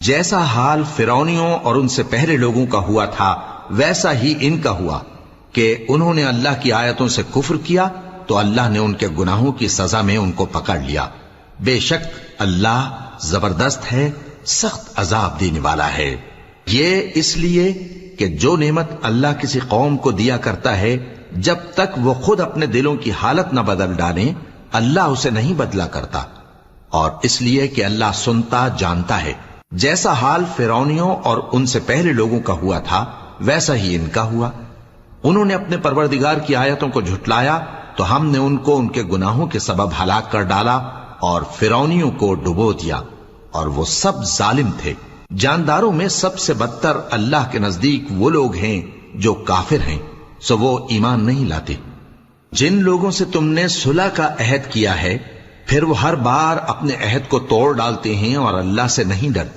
جیسا حال فرعونیوں اور ان سے پہلے لوگوں کا ہوا تھا ویسا ہی ان کا ہوا کہ انہوں نے اللہ کی آیتوں سے کفر کیا تو اللہ نے ان کے گناہوں کی سزا میں ان کو پکڑ لیا۔ بے شک اللہ زبردست ہے، سخت عذاب دینے والا ہے۔ یہ اس لیے کہ جو نعمت اللہ کسی قوم کو دیا کرتا ہے جب تک وہ خود اپنے دلوں کی حالت نہ بدل ڈالیں اللہ اسے نہیں بدلا کرتا، اور اس لیے کہ اللہ سنتا جانتا ہے۔ جیسا حال فرعونیوں اور ان سے پہلے لوگوں کا ہوا تھا ویسا ہی ان کا ہوا۔ انہوں نے اپنے پروردگار کی آیتوں کو جھٹلایا تو ہم نے ان کو ان کے گناہوں کے سبب ہلاک کر ڈالا اور فرعونیوں کو ڈبو دیا، اور وہ سب ظالم تھے۔ جانداروں میں سب سے بدتر اللہ کے نزدیک وہ لوگ ہیں جو کافر ہیں، سو وہ ایمان نہیں لاتے۔ جن لوگوں سے تم نے صلح کا عہد کیا ہے پھر وہ ہر بار اپنے عہد کو توڑ ڈالتے ہیں اور اللہ سے نہیں ڈرتے۔